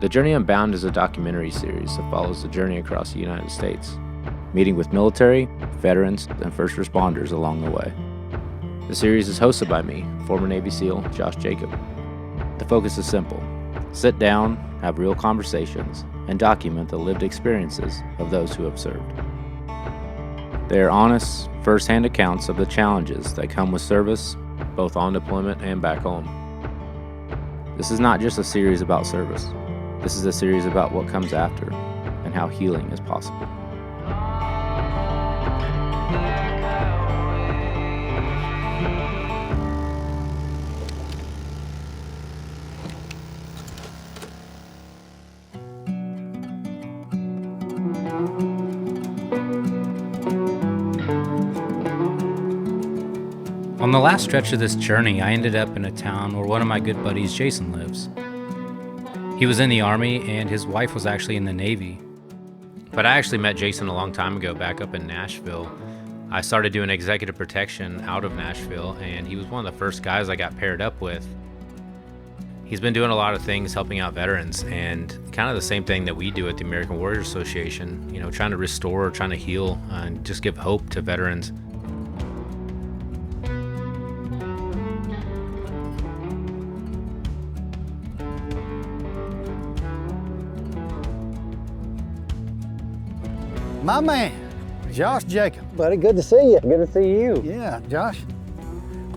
The Journey Unbound is a documentary series that follows the journey across the United States, meeting with military, veterans, and first responders along the way. The series is hosted by me, former Navy SEAL Josh Jakub. The focus is simple: sit down, have real conversations, and document the lived experiences of those who have served. They are honest, first-hand accounts of the challenges that come with service, both on deployment and back home. This is not just a series about service. This is a series about what comes after and how healing is possible. On the last stretch of this journey, I ended up in a town where one of my good buddies, Jason, lives. He was in the Army and his wife was actually in the Navy. But I actually met Jason a long time ago back up in Nashville. I started doing executive protection out of Nashville, and he was one of the first guys I got paired up with. He's been doing a lot of things helping out veterans, and kind of the same thing that we do at the American Warrior Association, trying to restore, trying to heal, and just give hope to veterans. My man, Josh Jakub. Buddy, good to see you. Good to see you. Yeah, Josh.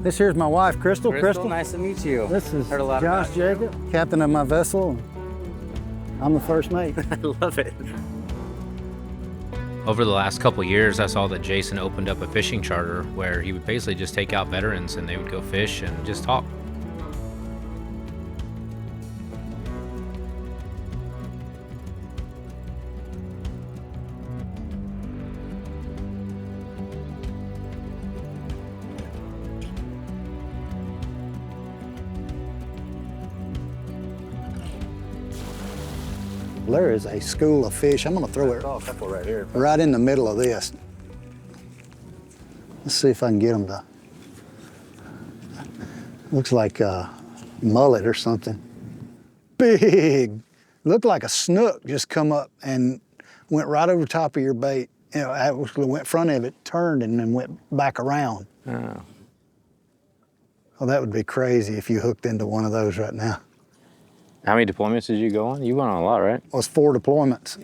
This here's my wife, Crystal. Nice to meet you. This is Heard a lot Josh about you. Jakub, captain of my vessel. I'm the first mate. I love it. Over the last couple years, I saw that Jason opened up a fishing charter where he would basically just take out veterans and they would go fish and just talk. There is a school of fish. I'm gonna throw it A couple right here. right in the middle of this. Let's see if I can get them to. Looks like a mullet or something. Big. Looked like a snook just come up and went right over top of your bait. It went front of it, turned, and then went back around. Oh. Oh, that would be crazy if you hooked into one of those right now. How many deployments did you go on? You went on a lot, right? It was 4 deployments.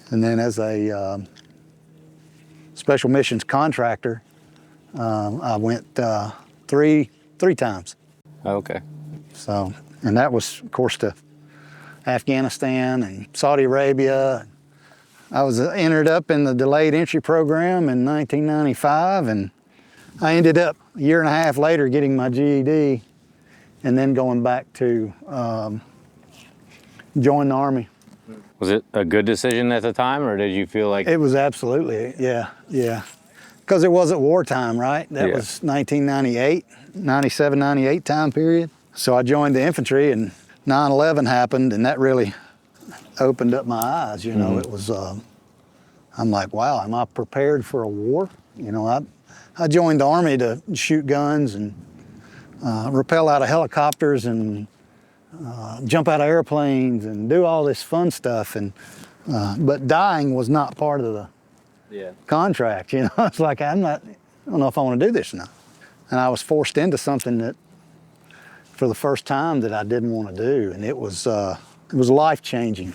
And then as a special missions contractor, I went three times. Oh, okay. So, and that was, of course, to Afghanistan and Saudi Arabia. I was entered up in the delayed entry program in 1995, and I ended up a year and a half later getting my GED and then going back to join the Army. Was it a good decision at the time, or did you feel like... It was absolutely, yeah. Because it wasn't wartime, right? That was 1998, 97, 98 time period. So I joined the infantry, and 9/11 happened, and that really opened up my eyes. It was, I'm like, wow, am I prepared for a war? I joined the Army to shoot guns and rappel out of helicopters and jump out of airplanes and do all this fun stuff. But dying was not part of the contract. It's like, I don't know if I want to do this now. And I was forced into something that, for the first time, that I didn't want to do, and it was life-changing,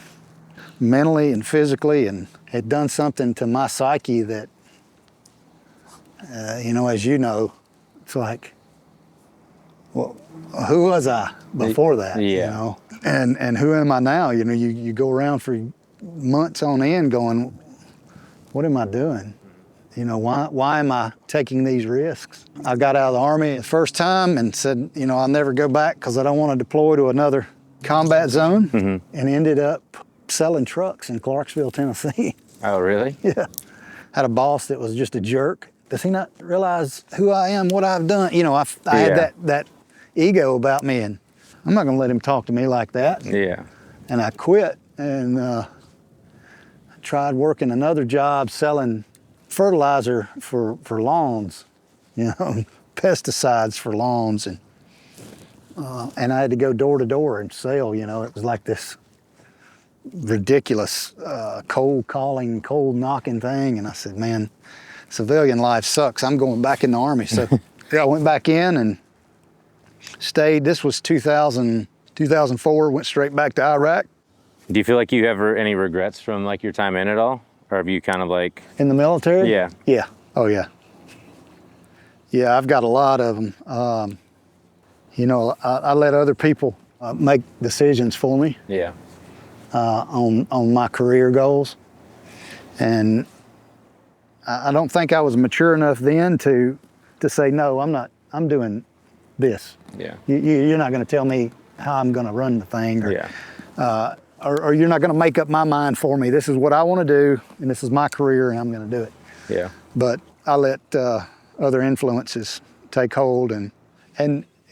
mentally and physically, and had done something to my psyche that, as you know, it's like, well, who was I before that? Yeah. And who am I now? You go around for months on end going, what am I doing? Why am I taking these risks? I got out of the Army the first time and said, I'll never go back because I don't want to deploy to another combat zone, and ended up selling trucks in Clarksville, Tennessee. Oh, really? Yeah. Had a boss that was just a jerk. Does he not realize who I am, what I've done? I had that ego about me, and I'm not gonna let him talk to me like that. Yeah. And I quit and tried working another job selling fertilizer for lawns, pesticides for lawns, and and I had to go door to door and sell. You know, it was like this ridiculous cold calling, cold knocking thing. And I said, man, civilian life sucks. I'm going back in the Army. So yeah, I went back in and stayed. This was 2004, went straight back to Iraq. Do you feel like you have any regrets from like your time in it all? Or have you kind of like... In the military? Yeah. Yeah. Oh, yeah. Yeah, I've got a lot of them. You know, I let other people make decisions for me. Yeah. On my career goals. And I don't think I was mature enough then to say, no, I'm doing this. Yeah. You're not going to tell me how I'm going to run the thing. Or, Yeah. Or you're not going to make up my mind for me. This is what I want to do, and this is my career, and I'm going to do it. Yeah. But I let other influences take hold, and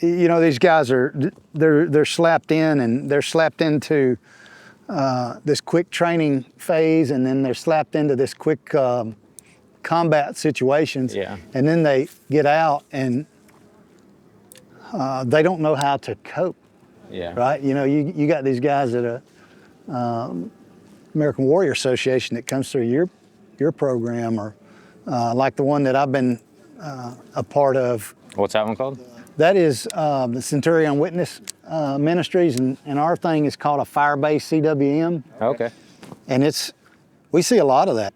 you know, these guys they're slapped in, and they're slapped into this quick training phase, and then they're slapped into this quick combat situations. Yeah. And then they get out, and they don't know how to cope. Yeah. Right? You know, you got these guys at a American Warrior Association that comes through your program, or like the one that I've been a part of. What's that one called? That is the Centurion Witness Ministries, and our thing is called a Fire-Based CWM. Okay. And we see a lot of that.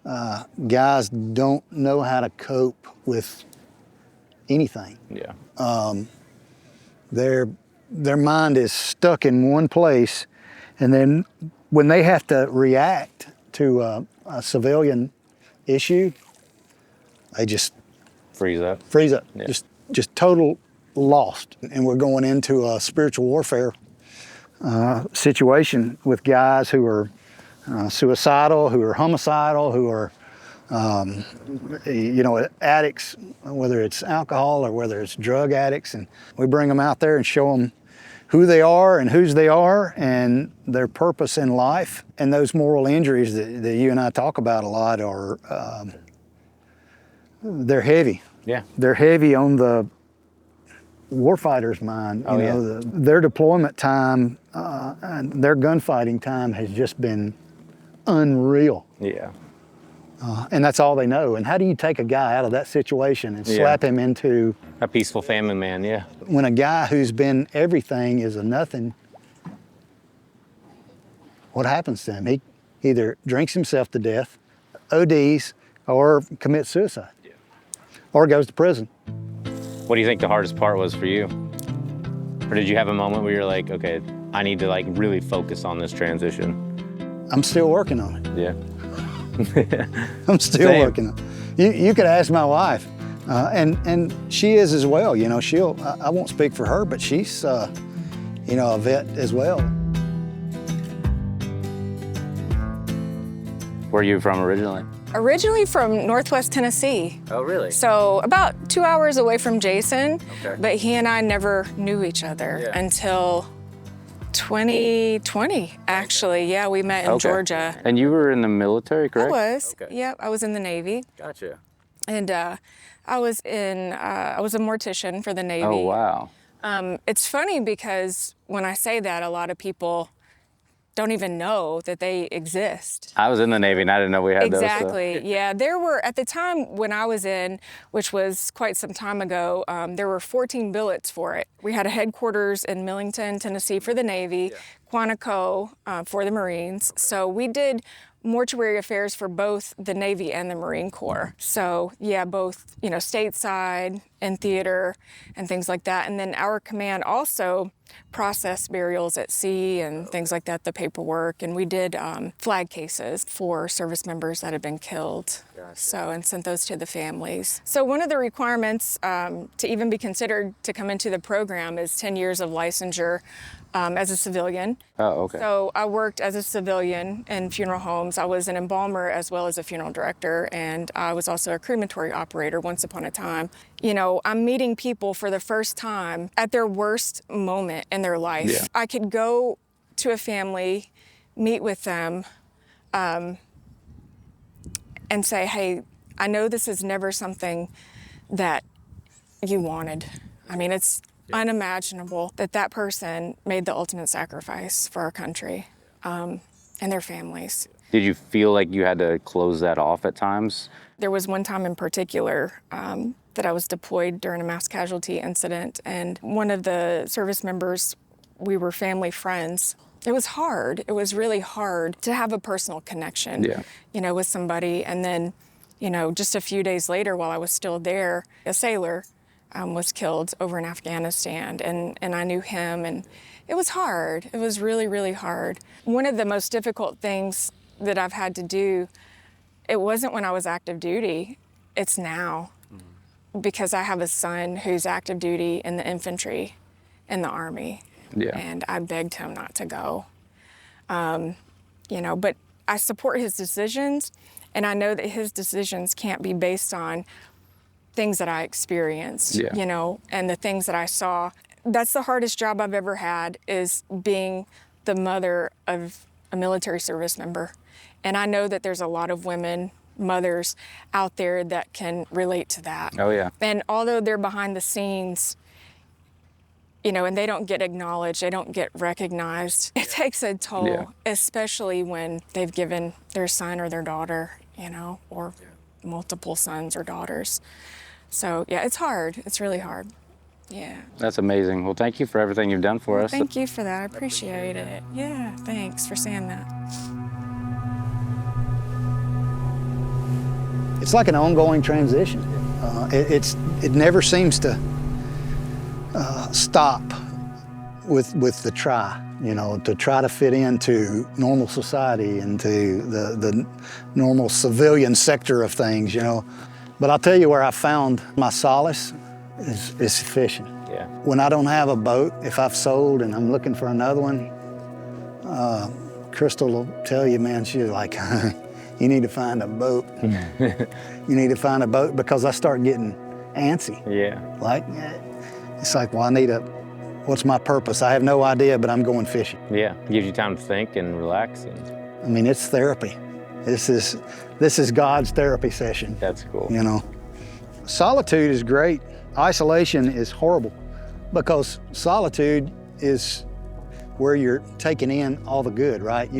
Guys don't know how to cope with anything. Yeah. Their mind is stuck in one place, and then when they have to react to a civilian issue, they just Freeze up. Yeah. Just total lost. And we're going into a spiritual warfare situation with guys who are suicidal, who are homicidal, who are you know, addicts, whether it's alcohol or whether it's drug addicts, and we bring them out there and show them who they are and whose they are and their purpose in life. And those moral injuries that you and I talk about a lot are, they're heavy. Yeah. They're heavy on the warfighter's mind. You know, their deployment time and their gunfighting time has just been unreal. Yeah. And that's all they know. And how do you take a guy out of that situation and slap him into A peaceful family man, yeah. when a guy who's been everything is a nothing? What happens to him? He either drinks himself to death, ODs, or commits suicide, or goes to prison. What do you think the hardest part was for you? Or did you have a moment where you're like, okay, I need to like really focus on this transition? I'm still working on it. Yeah. I'm still Same. working on it. You could ask my wife, and she is as well. You know, I won't speak for her, but she's, you know, a vet as well. Where are you from originally? Originally from Northwest Tennessee. Oh, really? So about 2 hours away from Jason, Okay. but he and I never knew each other until 2020, actually. Yeah, we met in Georgia. And you were in the military, correct? I was. Okay. Yep, I was in the Navy. Gotcha. And I was a mortician for the Navy. Oh, wow. It's funny because when I say that, a lot of people don't even know that they exist. I was in the Navy and I didn't know we had those. Exactly, yeah. There were, at the time when I was in, which was quite some time ago, there were 14 billets for it. We had a headquarters in Millington, Tennessee for the Navy, Quantico for the Marines. So we did mortuary affairs for both the Navy and the Marine Corps. So yeah, both, you know, stateside and theater and things like that. And then our command also processed burials at sea and things like that, the paperwork. And we did flag cases for service members that had been killed. So, and sent those to the families. So one of the requirements to even be considered to come into the program is 10 years of licensure as a civilian. Oh, okay. So I worked as a civilian in funeral homes. I was an embalmer as well as a funeral director, and I was also a crematory operator once upon a time. You know, I'm meeting people for the first time at their worst moment in their life. Yeah. I could go to a family, meet with them, and say, hey, I know this is never something that you wanted. I mean, it's unimaginable that that person made the ultimate sacrifice for our country and their families. Did you feel like you had to close that off at times? There was one time in particular that I was deployed during a mass casualty incident, and one of the service members, we were family friends. It was hard. It was really hard to have a personal connection, you know, with somebody. And then, you know, just a few days later, while I was still there, a sailor was killed over in Afghanistan, and I knew him, and it was hard. It was really, really hard. One of the most difficult things that I've had to do, it wasn't when I was active duty, it's now. Because I have a son who's active duty in the infantry in the Army. And I begged him not to go. You know, but I support his decisions, and I know that his decisions can't be based on things that I experienced, you know, and the things that I saw. That's the hardest job I've ever had, is being the mother of a military service member. And I know that there's a lot of women, mothers out there that can relate to that. Oh, yeah. And although they're behind the scenes, you know, and they don't get acknowledged, they don't get recognized, it takes a toll, especially when they've given their son or their daughter, you know, or multiple sons or daughters. So, yeah, it's hard. It's really hard. Yeah. That's amazing. Well, thank you for everything you've done for us. Thank you for that. I appreciate it. Yeah, thanks for saying that. It's like an ongoing transition. It never seems to stop with the try, you know, to try to fit into normal society, into the normal civilian sector of things, you know. But I'll tell you where I found my solace is fishing. When I don't have a boat, if I've sold and I'm looking for another one, Crystal will tell you, man, she's like, you need to find a boat. You need to find a boat, because I start getting antsy. Like, it's like, well, what's my purpose? I have no idea, but I'm going fishing. Gives you time to think and relax. I mean, it's therapy. This is God's therapy session. That's cool. You know, solitude is great. Isolation is horrible, because solitude is where you're taking in all the good, right?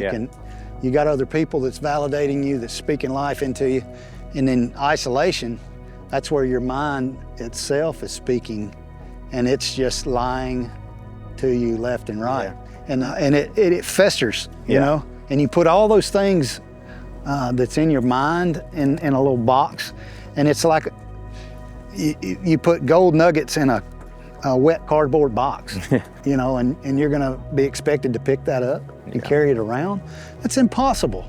You got other people that's validating you, that's speaking life into you. And then isolation, that's where your mind itself is speaking, and it's just lying to you left and right. And it festers, you know? And you put all those things that's in your mind in a little box, and it's like you put gold nuggets in a wet cardboard box, you know, and you're gonna be expected to pick that up and carry it around. That's impossible.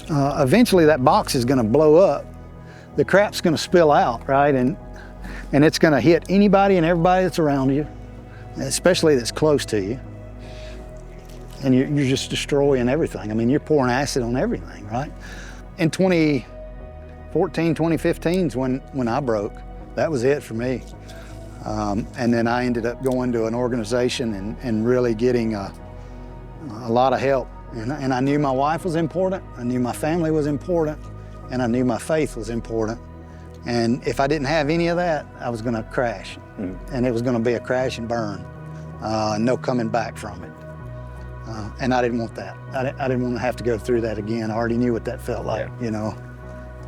Eventually that box is gonna blow up. The crap's gonna spill out, right? And it's gonna hit anybody and everybody that's around you, especially that's close to you. And you're just destroying everything. I mean, you're pouring acid on everything, right? In 2014, 2015 is when I broke. That was it for me. And then I ended up going to an organization and really getting a lot of help. And I knew my wife was important, I knew my family was important, and I knew my faith was important. And if I didn't have any of that, I was gonna crash. And it was gonna be a crash and burn, no coming back from it. And I didn't want that. I didn't want to have to go through that again. I already knew what that felt like, you know.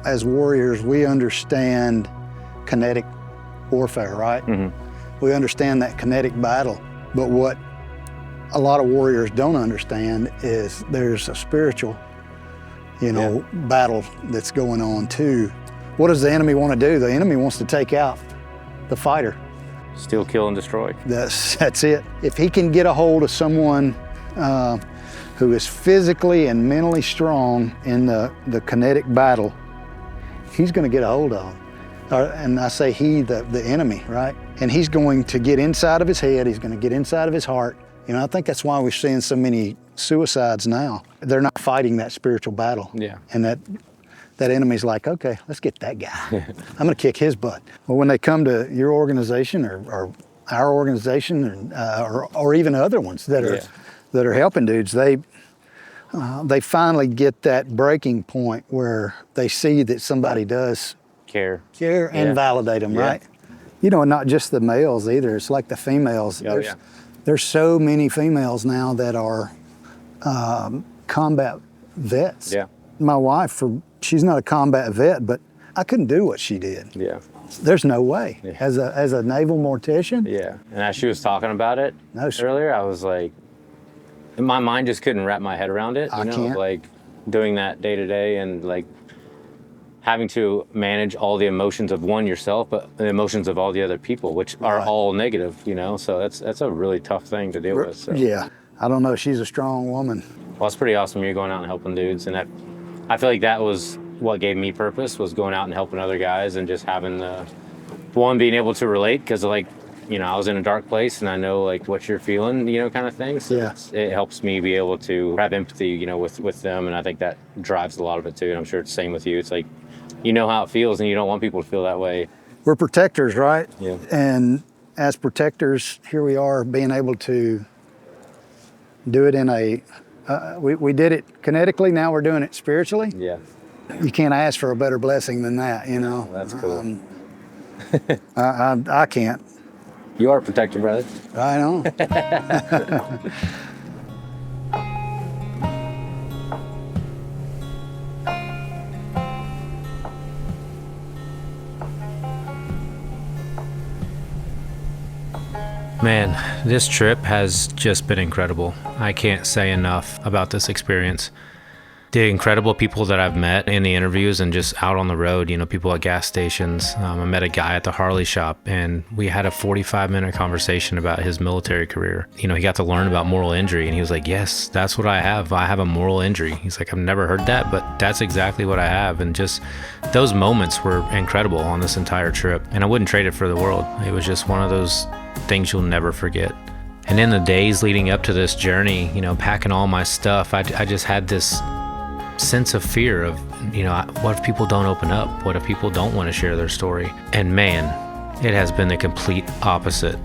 As warriors, we understand kinetic warfare, right? We understand that kinetic battle, but what a lot of warriors don't understand is there's a spiritual, you know, battle that's going on too. What does the enemy want to do? The enemy wants to take out the fighter. Steal, kill, and destroy. That's it. If he can get a hold of someone who is physically and mentally strong in the kinetic battle, he's going to get a hold of them. And I say he, the enemy, right? And he's going to get inside of his head, he's going to get inside of his heart. You know, I think that's why we're seeing so many suicides now. They're not fighting that spiritual battle. And that enemy's like, okay, let's get that guy. I'm going to kick his butt. Well, when they come to your organization or our organization or even other ones that are helping dudes, they finally get that breaking point where they see that somebody does care and validate them, right? You know, not just the males either. It's like the females. Oh, yeah. There's so many females now that are combat vets. Yeah. My wife, she's not a combat vet, but I couldn't do what she did. Yeah. There's no way. Yeah. As a naval mortician. Yeah. And as she was talking about it No, sir. earlier, I was like, my mind just couldn't wrap my head around it. I can't. Like doing that day to day and like having to manage all the emotions of yourself, but the emotions of all the other people, which are Right. all negative, you know? So that's a really tough thing to deal with. So. Yeah. I don't know. She's a strong woman. Well, it's pretty awesome you're going out and helping dudes. And I feel like that was what gave me purpose, was going out and helping other guys and just having being able to relate, because like, you know, I was in a dark place and I know like what you're feeling, you know, kind of thing. So Yeah. it helps me be able to have empathy, you know, with them. And I think that drives a lot of it too. And I'm sure it's the same with you. It's like, you know how it feels and you don't want people to feel that way. We're protectors, right? Yeah. And as protectors, here we are being able to do it in we did it kinetically, now we're doing it spiritually. Yeah. You can't ask for a better blessing than that, you know? That's cool. I can't. You are a protector, brother. I know. Man, this trip has just been incredible. I can't say enough about this experience. The incredible people that I've met in the interviews and just out on the road, you know, people at gas stations. I met a guy at the Harley shop and we had a 45-minute conversation about his military career. You know, he got to learn about moral injury and he was like, yes, that's what I have. I have a moral injury. He's like, I've never heard that, but that's exactly what I have. And just those moments were incredible on this entire trip. And I wouldn't trade it for the world. It was just one of those things you'll never forget. And in the days leading up to this journey, you know, packing all my stuff, I just had this sense of fear of, you know, what if people don't open up? What if people don't want to share their story? And man, it has been the complete opposite.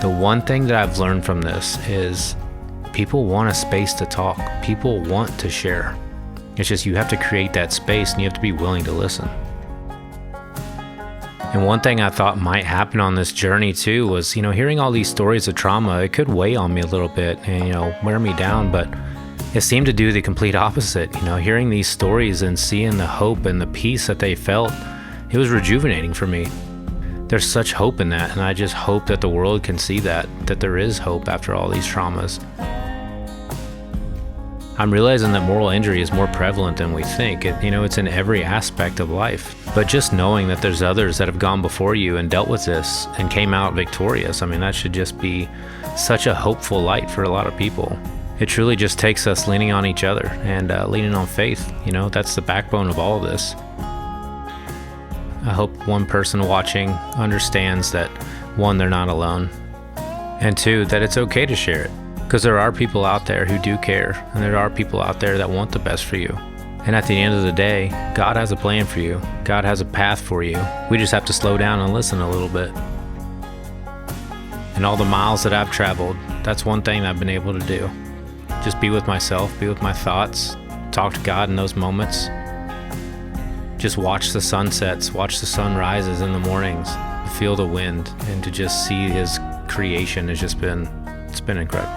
The one thing that I've learned from this is people want a space to talk. People want to share. It's just you have to create that space and you have to be willing to listen. And one thing I thought might happen on this journey too was, you know, hearing all these stories of trauma, it could weigh on me a little bit and, you know, wear me down, but it seemed to do the complete opposite. You know, hearing these stories and seeing the hope and the peace that they felt, it was rejuvenating for me. There's such hope in that, and I just hope that the world can see that there is hope after all these traumas. I'm realizing that moral injury is more prevalent than we think. It's in every aspect of life. But just knowing that there's others that have gone before you and dealt with this and came out victorious, I mean, that should just be such a hopeful light for a lot of people. It truly just takes us leaning on each other and leaning on faith. You know, that's the backbone of all of this. I hope one person watching understands that, one, they're not alone, and two, that it's okay to share it. Because there are people out there who do care, and there are people out there that want the best for you. And at the end of the day, God has a plan for you. God has a path for you. We just have to slow down and listen a little bit. And all the miles that I've traveled, that's one thing I've been able to do. Just be with myself, be with my thoughts, talk to God in those moments. Just watch the sunsets, watch the sunrises in the mornings, feel the wind, and to just see His creation has just been, it's been incredible.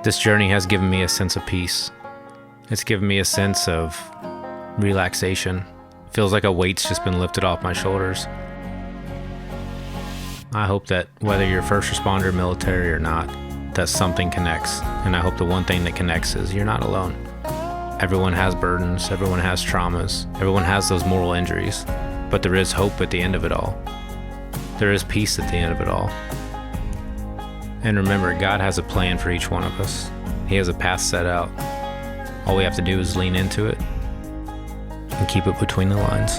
This journey has given me a sense of peace. It's given me a sense of relaxation. Feels like a weight's just been lifted off my shoulders. I hope that whether you're first responder, military or not, that something connects. And I hope the one thing that connects is you're not alone. Everyone has burdens, everyone has traumas, everyone has those moral injuries, but there is hope at the end of it all. There is peace at the end of it all. And remember, God has a plan for each one of us. He has a path set out. All we have to do is lean into it and keep it between the lines.